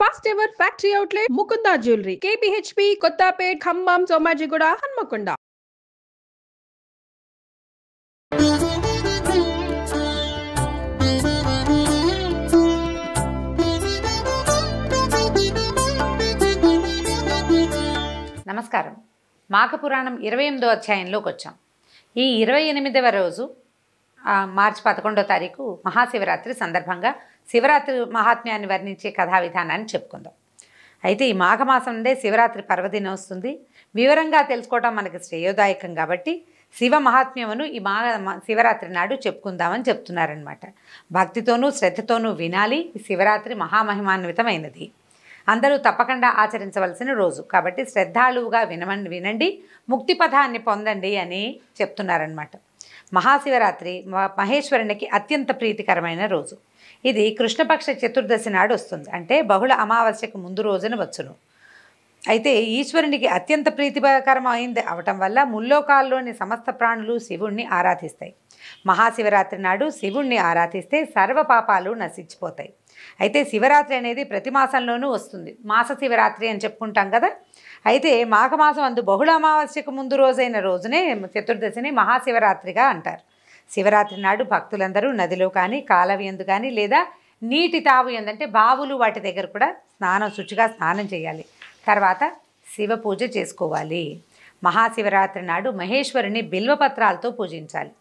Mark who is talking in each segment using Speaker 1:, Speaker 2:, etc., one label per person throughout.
Speaker 1: First ever factory outlet Mukunda jewellery KPHB Kothapet Khammam Somajiguda Hanamkonda.
Speaker 2: నమస్కారం. మాఘపురాణం 28వ అధ్యాయంలోకి వచ్చాం. ఈ 28వ రోజు మార్చి 11వ తారీఖు మహాశివరాత్రి సందర్భంగా శివరాత్రి మహాత్మ్యాన్ని వర్ణించే కథా విధానాన్ని చెప్పుకుందాం. అయితే ఈ మాఘమాసం నుండే శివరాత్రి పర్వదినం వస్తుంది. వివరంగా తెలుసుకోవడం మనకి శ్రేయోదాయకం కాబట్టి శివ మహాత్మ్యమును ఈ శివరాత్రి నాడు చెప్పుకుందామని చెప్తున్నారనమాట. భక్తితోనూ శ్రద్ధతోనూ వినాలి. ఈ శివరాత్రి మహామహిమాన్వితమైనది. అందరూ తప్పకుండా ఆచరించవలసిన రోజు కాబట్టి శ్రద్ధాళువుగా వినండి, ముక్తి పథాన్ని పొందండి అని చెప్తున్నారనమాట. మహాశివరాత్రి మహేశ్వరునికి అత్యంత ప్రీతికరమైన రోజు. ఇది కృష్ణపక్ష చతుర్దశి నాడు వస్తుంది. అంటే బహుళ అమావాస్యకు ముందు రోజున వచ్చును. అయితే ఈశ్వరునికి అత్యంత ప్రీతికరమైంది అవటం వల్ల ముల్లోకాల్లోని సమస్త ప్రాణులు శివుణ్ణి ఆరాధిస్తాయి. మహాశివరాత్రి నాడు శివుణ్ణి ఆరాధిస్తే సర్వ పాపాలు నశించిపోతాయి. అయితే శివరాత్రి అనేది ప్రతి మాసంలోనూ వస్తుంది. మాస శివరాత్రి అని చెప్పుకుంటాం కదా. అయితే మాఘమాసం అందు బహుళ అమావాస్యకు ముందు రోజైన రోజునే చతుర్దశిని మహాశివరాత్రిగా అంటారు. శివరాత్రి నాడు భక్తులందరూ నదిలో కానీ కాలవ యందు కానీ లేదా నీటి తావు ఎందంటే బావులు వాటి దగ్గర కూడా శుచిగా స్నానం చేయాలి. తర్వాత శివ పూజ చేసుకోవాలి. మహాశివరాత్రి నాడు మహేశ్వరుని బిల్వపత్రాలతో పూజించాలి.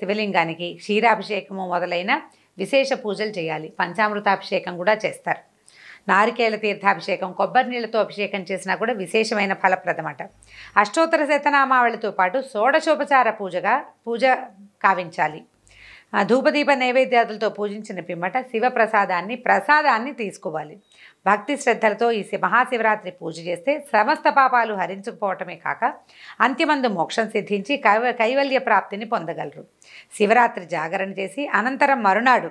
Speaker 2: శివలింగానికి క్షీరాభిషేకము మొదలైన విశేష పూజలు చేయాలి. పంచామృతాభిషేకం కూడా చేస్తారు. నారికేళ తీర్థాభిషేకం, కొబ్బరి నీళ్లతో అభిషేకం చేసినా కూడా విశేషమైన ఫలప్రదమట. అష్టోత్తర శతనామావళితో పాటు షోడశోపచార పూజ కావించాలి. ధూపదీప నైవేద్యాదులతో పూజించిన పిమ్మట ప్రసాదాన్ని తీసుకోవాలి. భక్తి శ్రద్ధలతో ఈ మహాశివరాత్రి పూజ చేస్తే సమస్త పాపాలు హరించుకుపోవటమే కాక అంత్యమందు మోక్షం సిద్ధించి కైవల్య ప్రాప్తిని పొందగలరు. శివరాత్రి జాగరణ చేసి అనంతరం మరునాడు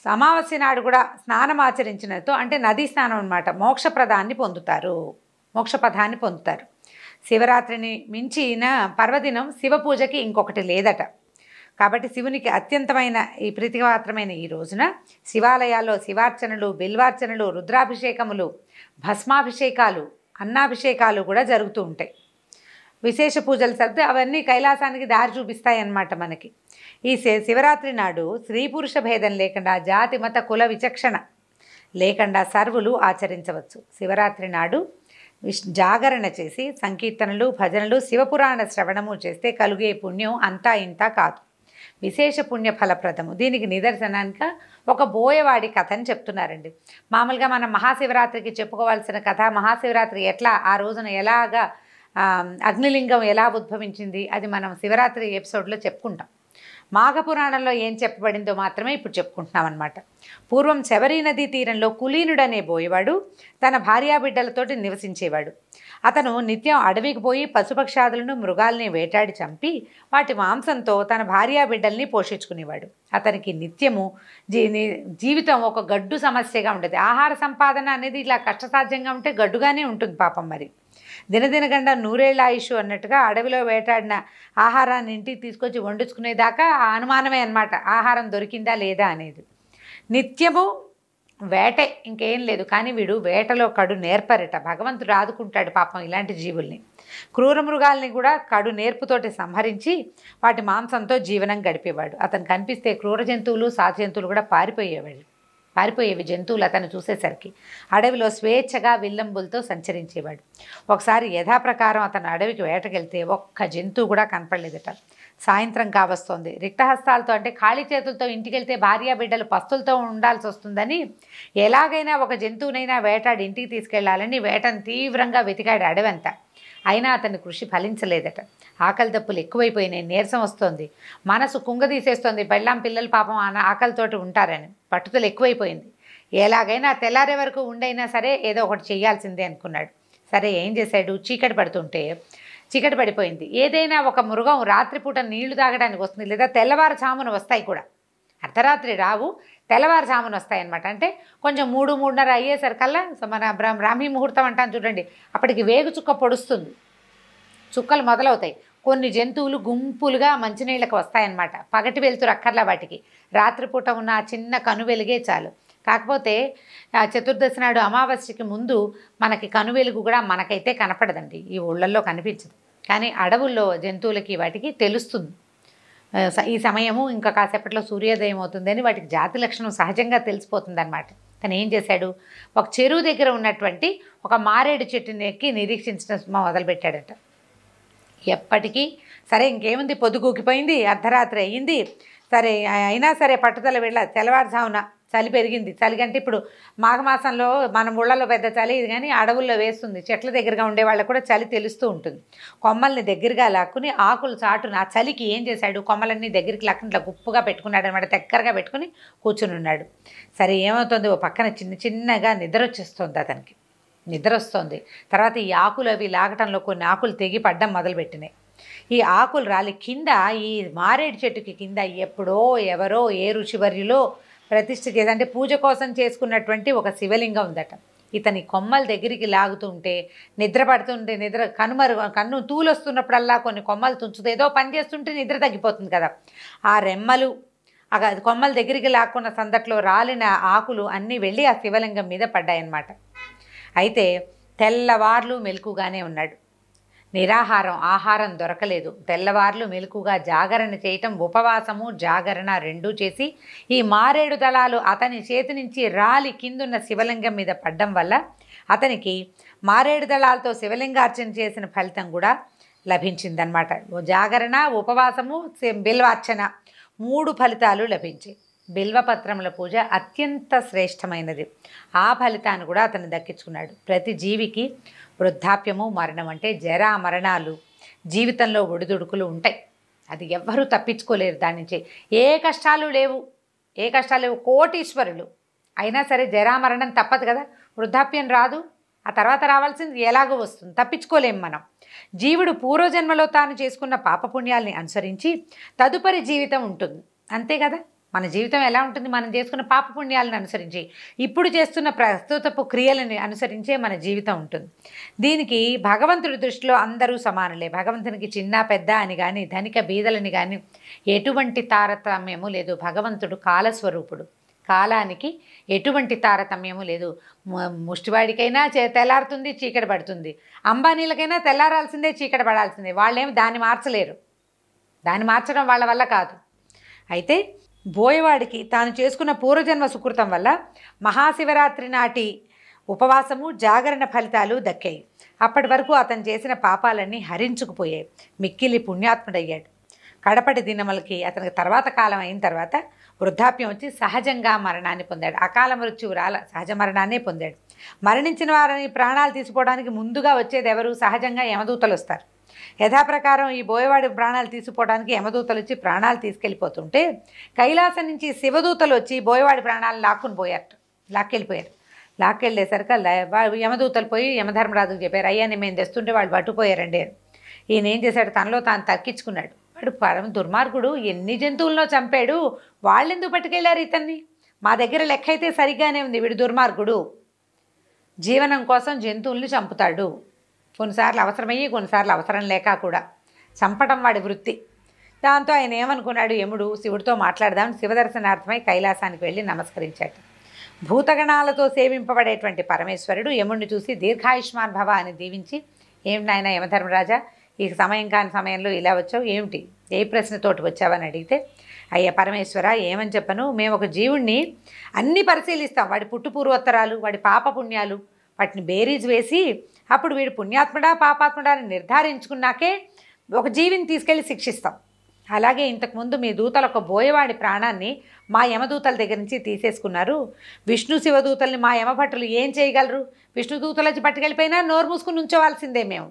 Speaker 2: అమావాస్య నాడు కూడా స్నానం ఆచరించినతో అంటే నదీ స్నానం అన్నమాట మోక్షపదాన్ని పొందుతారు. శివరాత్రిని మించిన పర్వదినం శివ పూజకి ఇంకొకటి లేదట. కాబట్టి శివునికి అత్యంతమైన ఈ ప్రీతిపాత్రమైన ఈ రోజున శివాలయాల్లో శివార్చనలు, బిల్వార్చనలు, రుద్రాభిషేకములు, భస్మాభిషేకాలు, అన్నాభిషేకాలు కూడా జరుగుతూ ఉంటాయి. విశేష పూజలు జరిపితే అవన్నీ కైలాసానికి దారి చూపిస్తాయి అన్నమాట మనకి. ఈ శివరాత్రి నాడు స్త్రీ పురుష భేదం లేకుండా, జాతి మత కుల విచక్షణ లేకుండా సర్వులు ఆచరించవచ్చు. శివరాత్రి నాడు జాగరణ చేసి సంకీర్తనలు, భజనలు, శివపురాణ శ్రవణము చేస్తే కలిగే పుణ్యం అంతా ఇంతా కాదు. విశేష పుణ్య ఫలప్రదము. దీనికి నిదర్శనానికి ఒక బోయవాడి కథని చెప్తున్నారండి. మామూలుగా మనం మహాశివరాత్రికి చెప్పుకోవాల్సిన కథ, మహాశివరాత్రి ఎట్లా ఆ రోజున ఎలాగా అగ్నిలింగం ఎలా ఉద్భవించింది అది మనం శివరాత్రి ఎపిసోడ్లో చెప్పుకుంటాం. మాఘపురాణంలో ఏం చెప్పబడిందో మాత్రమే ఇప్పుడు చెప్పుకుంటున్నాం అన్నమాట. పూర్వం శబరీ నదీ తీరంలో కులీనుడనే బోయవాడు తన భార్యాబిడ్డలతోటి నివసించేవాడు. అతను నిత్యం అడవికి పోయి పశుపక్షాదులను, మృగాల్ని వేటాడి చంపి వాటి మాంసంతో తన భార్యాబిడ్డల్ని పోషించుకునేవాడు. అతనికి నిత్యము జీవితం ఒక గడ్డు సమస్యగా ఉండేది. ఆహార సంపాదన అనేది ఇలా కష్టసాధ్యంగా ఉంటే గడ్డుగానే ఉంటుంది పాపం. మరి దినదినగండ నూరేళ్ల ఆయుష్ అన్నట్టుగా అడవిలో వేటాడిన ఆహారాన్ని ఇంటికి తీసుకొచ్చి వండించుకునేదాకా అనుమానమే అన్నమాట. ఆహారం దొరికిందా లేదా అనేది. నిత్యము వేటే, ఇంకేం లేదు. కానీ వీడు వేటలో కడు నేర్పరట. భగవంతుడు ఆదుకుంటాడు పాపం ఇలాంటి జీవుల్ని. క్రూర మృగాల్ని కూడా కడు నేర్పుతోటి సంహరించి వాటి మాంసంతో జీవనం గడిపేవాడు. అతను కనిపిస్తే క్రూర జంతువులు, సాధు జంతువులు కూడా పారిపోయేవి జంతువులు అతను చూసేసరికి. అడవిలో స్వేచ్ఛగా విల్లంబులతో సంచరించేవాడు. ఒకసారి యథాప్రకారం అతను అడవికి వేటకెళ్తే ఒక్క జంతువు కూడా కనపడలేదట. సాయంత్రం కావస్తోంది. రిక్తహస్తాలతో అంటే ఖాళీ చేతులతో ఇంటికెళ్తే భార్యాబిడ్డలు పస్తులతో ఉండాల్సి వస్తుందని ఎలాగైనా ఒక జంతువునైనా వేటాడి ఇంటికి తీసుకెళ్లాలని వేటను తీవ్రంగా వెతికాడు అడవంతా. అయినా అతని కృషి ఫలించలేదట. ఆకలి దప్పులు ఎక్కువైపోయినాయి, నీరసం వస్తోంది, మనసు కుంగదీసేస్తోంది. పెళ్ళాం పిల్లలు పాపం ఆకలితోటి ఉంటారని పట్టుదల ఎక్కువైపోయింది. ఎలాగైనా తెల్లారే వరకు ఉండైనా సరే ఏదో ఒకటి చేయాల్సిందే అనుకున్నాడు. సరే ఏం చేశాడు? చీకటి పడిపోయింది. ఏదైనా ఒక మృగం రాత్రిపూట నీళ్లు తాగడానికి వస్తుంది, లేదా తెల్లవారుజామున వస్తాయి కూడా. అర్ధరాత్రి రావు, తెల్లవారుజామున వస్తాయన్నమాట. అంటే కొంచెం 3-3:30 అయ్యేసరికల్లా మన బ్రాహ్మీ ముహూర్తం అంటాను చూడండి, అప్పటికి వేగు చుక్క పొడుస్తుంది, చుక్కలు మొదలవుతాయి. కొన్ని జంతువులు గుంపులుగా మంచినీళ్ళకి వస్తాయన్నమాట. పగటి వెలుతురు అక్కర్లా వాటికి, రాత్రిపూట ఉన్న చిన్న కను వెలిగే చాలు. కాకపోతే చతుర్దశి నాడు అమావాస్యకి ముందు మనకి కనువెలుగు కూడా మనకైతే కనపడదండి, ఈ ఊళ్ళల్లో కనిపించదు. కానీ అడవుల్లో జంతువులకి వాటికి తెలుస్తుంది. ఈ సమయము ఇంకా కాసేపట్లో సూర్యోదయం అవుతుందని వాటికి జాతి లక్షణం సహజంగా తెలిసిపోతుంది అనమాట. తను ఏం చేశాడు, ఒక చెరువు దగ్గర ఉన్నటువంటి ఒక మారేడు చెట్టుని ఎక్కి నిరీక్షించడం మొదలుపెట్టాడట. ఎప్పటికీ సరే ఇంకేముంది, పొద్దుగూకిపోయింది, అర్ధరాత్రి అయ్యింది, సరే అయినా సరే పట్టుదల వెళ్ళ తెల్లవారుజామున చలి పెరిగింది. చలి కంటే ఇప్పుడు మాఘమాసంలో మన ఊళ్ళలో పెద్ద చలి ఇది, కానీ అడవుల్లో వేస్తుంది. చెట్ల దగ్గరగా ఉండే వాళ్ళకు కూడా చలి తెలుస్తూ ఉంటుంది. కొమ్మల్ని దగ్గరగా లాక్కుని ఆకులు చాటున ఆ చలికి ఏం చేశాడు, కొమ్మలన్నీ దగ్గరికి లాక్కుని ఇట్లా గుప్పుగా పెట్టుకున్నాడు అనమాట. దగ్గరగా పెట్టుకుని కూర్చుని ఉన్నాడు. సరే ఏమవుతుంది, ఓ పక్కన చిన్నగా నిద్ర వచ్చేస్తుంది అతనికి. నిద్ర వస్తుంది. తర్వాత ఈ ఆకులు అవి లాగటంలో కొన్ని ఆకులు తెగి పడ్డం మొదలుపెట్టినాయి. ఈ ఆకులు రాలి కింద ఈ మారేడు చెట్టుకి కింద ఎప్పుడో ఎవరో ఏ ఋషివర్యులో ప్రతిష్ఠ చేసి, అంటే పూజ కోసం చేసుకున్నటువంటి ఒక శివలింగం ఉందట. ఇతని కొమ్మల దగ్గరికి లాగుతుంటే నిద్ర పడుతుంటే కన్ను తూలొస్తున్నప్పుడల్లా కొన్ని కొమ్మలు తుంచుతూ ఏదో పని చేస్తుంటే నిద్ర తగ్గిపోతుంది కదా, ఆ రెమ్మలు కొమ్మల దగ్గరికి లాక్కున్న సందట్లో రాలిన ఆకులు అన్నీ వెళ్ళి ఆ శివలింగం మీద పడ్డాయన్నమాట. అయితే తెల్లవార్లు మెలకుగానే ఉన్నాడు. నిరాహారం, ఆహారం దొరకలేదు. తెల్లవార్లు మెలకుగా జాగరణ చేయటం, ఉపవాసము జాగరణ రెండూ చేసి ఈ మారేడు దళాలు అతని చేతి నుంచి రాలి కిందున్న శివలింగం మీద పడ్డం వల్ల అతనికి మారేడు దళాలతో శివలింగార్చన చేసిన ఫలితం కూడా లభించిందనమాట. జాగరణ, ఉపవాసము, బిల్వార్చన 3 ఫలితాలు లభించాయి. బిల్వపత్రముల పూజ అత్యంత శ్రేష్టమైనది. ఆ ఫలితాన్ని కూడా అతను దక్కించుకున్నాడు. ప్రతి జీవికి వృద్ధాప్యము, మరణం అంటే జరా మరణాలు, జీవితంలో ఒడిదుడుకులు ఉంటాయి. అది ఎవ్వరూ తప్పించుకోలేరు. దాని నుంచి ఏ కష్టాలు లేవు. కోటీశ్వరులు అయినా సరే జరామరణం తప్పదు కదా, వృద్ధాప్యం రాదు. ఆ తర్వాత రావాల్సింది ఎలాగో వస్తుంది, తప్పించుకోలేము మనం. జీవుడు పూర్వజన్మలో తాను చేసుకున్న పాపపుణ్యాల్ని అనుసరించి తదుపరి జీవితం ఉంటుంది, అంతే కదా. మన జీవితం ఎలా ఉంటుంది, మనం చేసుకున్న పాపపుణ్యాలను అనుసరించి, ఇప్పుడు చేస్తున్న ప్రస్తుతపు క్రియలని అనుసరించే మన జీవితం ఉంటుంది. దీనికి భగవంతుడి దృష్టిలో అందరూ సమానులే. భగవంతునికి చిన్న పెద్ద అని కానీ, ధనిక బీదలని కానీ ఎటువంటి తారతమ్యము లేదు. భగవంతుడు కాలస్వరూపుడు, కాలానికి ఎటువంటి తారతమ్యము లేదు. ముష్టివాడికైనా తెల్లారుతుంది, చీకటి పడుతుంది. అంబానీలకైనా తెల్లారాల్సిందే, చీకటి పడాల్సిందే. వాళ్ళేమి దాన్ని మార్చలేరు. దాన్ని మార్చడం వాళ్ళ వల్ల కాదు. అయితే బోయవాడికి తాను చేసుకున్న పూర్వజన్మ సుకృతం వల్ల మహాశివరాత్రి నాటి ఉపవాసము, జాగరణ ఫలితాలు దక్కాయి. అప్పటి వరకు అతను చేసిన పాపాలన్నీ హరించుకుపోయాయి. మిక్కిలి పుణ్యాత్ముడయ్యాడు. కడపటి దినములకి అతనికి తర్వాత కాలం అయిన తర్వాత వృద్ధాప్యం వచ్చి సహజంగా మరణాన్ని పొందాడు. అకాల మృత్యువు సహజ మరణాన్నే పొందాడు. మరణించిన వారిని ప్రాణాలు తీసుకోవడానికి ముందుగా వచ్చేది ఎవరు? సహజంగా యమదూతలు వస్తారు. యథాప్రకారం ఈ బోయవాడి ప్రాణాలు తీసుకుపోవడానికి యమదూతలు వచ్చి ప్రాణాలు తీసుకెళ్ళిపోతుంటే కైలాసం నుంచి శివదూతలు వచ్చి బోయవాడి ప్రాణాలను లాక్కెళ్ళిపోయారు. లాక్కెళ్ళేసరికి యమదూతలు పోయి యమధర్మరాజుకు చెప్పారు, అయ్యా మేము తెస్తుంటే వాళ్ళు పట్టుకుపోయారండి. ఈయన ఏం చేశాడు, తనలో తాను తక్కించుకున్నాడు. వాడు పరమ దుర్మార్గుడు, ఎన్ని జంతువులను చంపాడు, వాళ్ళెందుకు పట్టుకెళ్ళారు ఇతన్ని? మా దగ్గర లెక్క అయితే సరిగ్గానే ఉంది, వీడు దుర్మార్గుడు, జీవనం కోసం జంతువుల్ని చంపుతాడు. కొన్నిసార్లు అవసరమయ్యి, కొన్నిసార్లు అవసరం లేక కూడా చంపడం వాడి వృత్తి. దాంతో ఆయన ఏమనుకున్నాడు, యముడు శివుడితో మాట్లాడదాం శివదర్శనార్థమై కైలాసానికి వెళ్ళి నమస్కరించాడు. భూతగణాలతో సేవింపబడేటువంటి పరమేశ్వరుడు యముడిని చూసి దీర్ఘాయుష్మాన్ భవ అని దీవించి, ఏమిటి నాయన యమధర్మరాజా, ఈ సమయం కాని సమయంలో ఇలా వచ్చావు, ఏమిటి, ఏ ప్రశ్నతోటి వచ్చావని అడిగితే, అయ్యా పరమేశ్వర ఏమని చెప్పను, మేము ఒక జీవుణ్ణి అన్నీ పరిశీలిస్తాం, వాడి పుట్టుపూర్వోత్తరాలు, వాడి పాపపుణ్యాలు, వాటిని బేరీజ్ వేసి అప్పుడు వీడు పుణ్యాత్ముడా పాపాత్ముడా అని నిర్ధారించుకున్నాకే ఒక జీవిని తీసుకెళ్ళి శిక్షిస్తాం. అలాగే ఇంతకుముందు మీ దూతలు ఒక బోయవాడి ప్రాణాన్ని మా యమదూతల దగ్గర నుంచి తీసేసుకున్నారు. విష్ణు శివదూతల్ని మా యమభట్టులు ఏం చేయగలరు? విష్ణు దూతలు వచ్చి పట్టుకెళ్ళిపోయినా నోరు మూసుకుని ఉంచోవాల్సిందే మేము,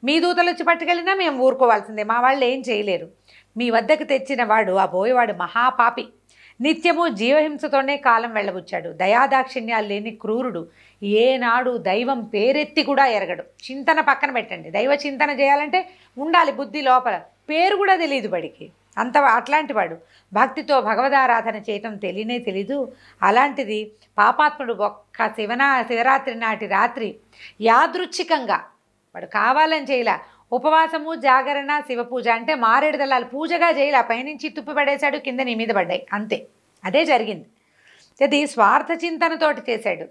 Speaker 2: మీ దూతలు వచ్చి పట్టుకెళ్ళినా మేము ఊరుకోవాల్సిందే, మా వాళ్ళు ఏం చేయలేరు. మీ వద్దకు తెచ్చిన వాడు ఆ బోయవాడు మహాపాపి, నిత్యము జీవహింసతోనే కాలం వెళ్ళబుచ్చాడు, దయాదాక్షిణ్యాలు లేని క్రూరుడు, ఏనాడు దైవం పేరెత్తి కూడా ఎరగడు. చింతన పక్కన పెట్టండి, దైవ చింతన చేయాలంటే ఉండాలి బుద్ధి లోపల, పేరు కూడా తెలియదు వాడికి, అట్లాంటి వాడు. భక్తితో భగవదారాధన చేయటం తెలీదు. అలాంటిది పాపాత్ముడు ఒక్క శివరాత్రి నాటి రాత్రి యాదృచ్ఛికంగా వాడు కావాలని చేయలే, ఉపవాసము జాగరణ శివపూజ అంటే మారేడు దళాలు పూజగా చేయలే, పైనుంచి తుప్పి పడేశాడు, కింద నీ మీద పడ్డాయి, అంతే, అదే జరిగింది. అది స్వార్థ చింతనతోటి చేశాడు.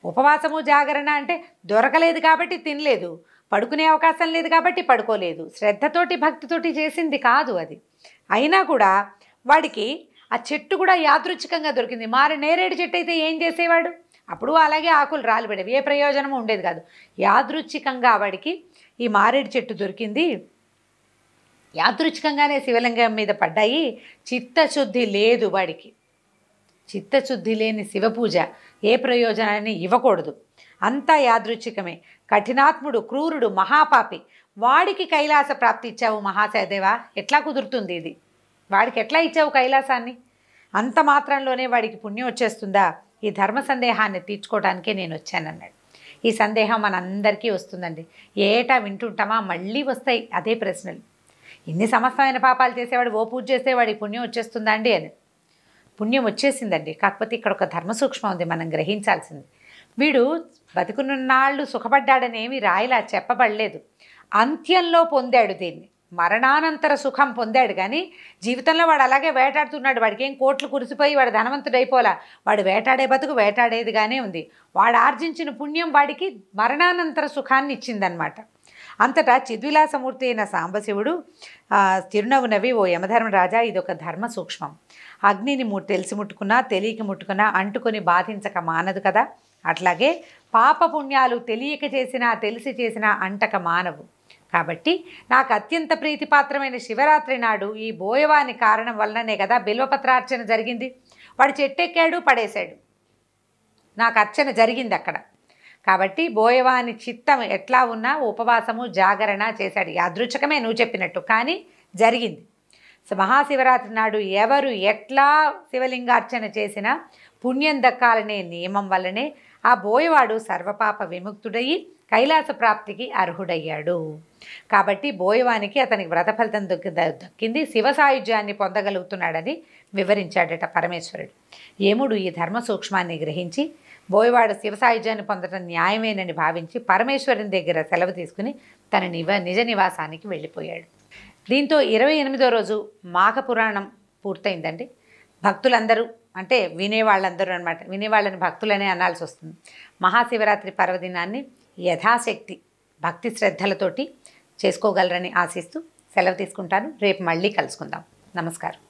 Speaker 2: ఉపవాసము జాగరణ అంటే దొరకలేదు కాబట్టి తినలేదు, పడుకునే అవకాశం లేదు కాబట్టి పడుకోలేదు, శ్రద్ధతోటి భక్తితోటి చేసింది కాదు అది. అయినా కూడా వాడికి ఆ చెట్టు కూడా యాదృచ్ఛికంగా దొరికింది. నేరేడు చెట్టు అయితే ఏం చేసేవాడు? అప్పుడు అలాగే ఆకులు రాలిపడేవి, ఏ ప్రయోజనము ఉండేది కాదు. యాదృచ్ఛికంగా వాడికి ఈ మారేడు చెట్టు దొరికింది. యాదృచ్ఛికంగానే శివలింగం మీద పడ్డాయి. చిత్తశుద్ధి లేదు వాడికి. చిత్తశుద్ధి లేని శివపూజ ఏ ప్రయోజనాన్ని ఇవ్వకూడదు. అంతా యాదృచ్ఛికమే. కఠినాత్ముడు, క్రూరుడు, మహాపాపి, వాడికి కైలాస ప్రాప్తి ఇచ్చావు మహాశయదేవా. ఎట్లా కుదురుతుంది ఇది? వాడికి ఎట్లా ఇచ్చావు కైలాసాన్ని? అంత మాత్రంలోనే వాడికి పుణ్యం వచ్చేస్తుందా? ఈ ధర్మ సందేహాన్ని తీర్చుకోవడానికే నేను వచ్చానన్నాడు. ఈ సందేహం మనందరికీ వస్తుందండి. ఏటా వింటుంటామా? మళ్ళీ వస్తాయి అదే ప్రశ్నలు. ఇన్ని సమస్తమైన పాపాలు చేసేవాడు ఓ పూజ చేస్తే వాడికి పుణ్యం వచ్చేస్తుందా అండి అని. పుణ్యం వచ్చేసిందండి. కాకపోతే ఇక్కడ ఒక ధర్మ సూక్ష్మం ఉంది, మనం గ్రహించాల్సింది. వీడు బతుకునున్నాళ్ళు సుఖపడ్డాడని ఏమీ రాయిలా చెప్పబడలేదు. అంత్యంలో పొందాడు దీన్ని, మరణానంతర సుఖం పొందాడు. కానీ జీవితంలో వాడు అలాగే వేటాడుతున్నాడు. వాడికి ఏం కోట్లు కురిసిపోయి వాడు ధనవంతుడైపోలా. వాడు వేటాడే బతుకు వేటాడేదిగానే ఉంది. వాడు ఆర్జించిన పుణ్యం వాడికి మరణానంతర సుఖాన్ని ఇచ్చిందనమాట. అంతటా చిద్విలాసమూర్తి అయిన సాంబశివుడు చిరునవ్వు నవ్వి, ఓ యమధర్మరాజా, ఇదొక ధర్మ సూక్ష్మం. అగ్నిని తెలిసి ముట్టుకున్నా తెలియక ముట్టుకున్నా అంటుకొని బాధించక మానదు కదా. అట్లాగే పాపపుణ్యాలు తెలియక చేసినా తెలిసి చేసినా అంటక మానవు. కాబట్టి నాకు అత్యంత ప్రీతిపాత్రమైన శివరాత్రి నాడు ఈ బోయవాని కారణం వలననే కదా బిల్వపత్రార్చన జరిగింది. వాడు చెట్టెక్కాడు, పడేశాడు, నాకు అర్చన జరిగింది అక్కడ. కాబట్టి బోయవాని చిత్తం ఎట్లా ఉన్నా ఉపవాసము జాగరణ చేశాడు. యాదృచ్ఛికమే నువ్వు చెప్పినట్టు, కానీ జరిగింది. మహాశివరాత్రి నాడు ఎవరు ఎట్లా శివలింగార్చన చేసినా పుణ్యం దక్కాలనే నియమం వల్లనే ఆ బోయవాడు సర్వపాప విముక్తుడయి కైలాస ప్రాప్తికి అర్హుడయ్యాడు. కాబట్టి బోయవానికి అతనికి వ్రత ఫలితం దక్కింది, శివ సాయుధ్యాన్ని పొందగలుగుతున్నాడని వివరించాడట పరమేశ్వరుడు. యముడు ఈ ధర్మ సూక్ష్మాన్ని గ్రహించి బోయవాడు శివ సాయుధ్యాన్ని పొందడం న్యాయమేనని భావించి పరమేశ్వరుని దగ్గర సెలవు తీసుకుని తన నిజ నివాసానికి వెళ్ళిపోయాడు. దీంతో 28వ రోజు మాఘపురాణం పూర్తయిందండి. భక్తులందరూ అంటే వినేవాళ్ళందరూ అనమాట, వినేవాళ్ళని భక్తులనే అనాల్సి వస్తుంది. మహాశివరాత్రి పర్వదినాన్ని యథాశక్తి భక్తి శ్రద్ధలతోటి చేసుకోగలరని ఆశిస్తూ సెలవు తీసుకుంటాను. రేపు మళ్ళీ కలుసుకుందాం. నమస్కారం.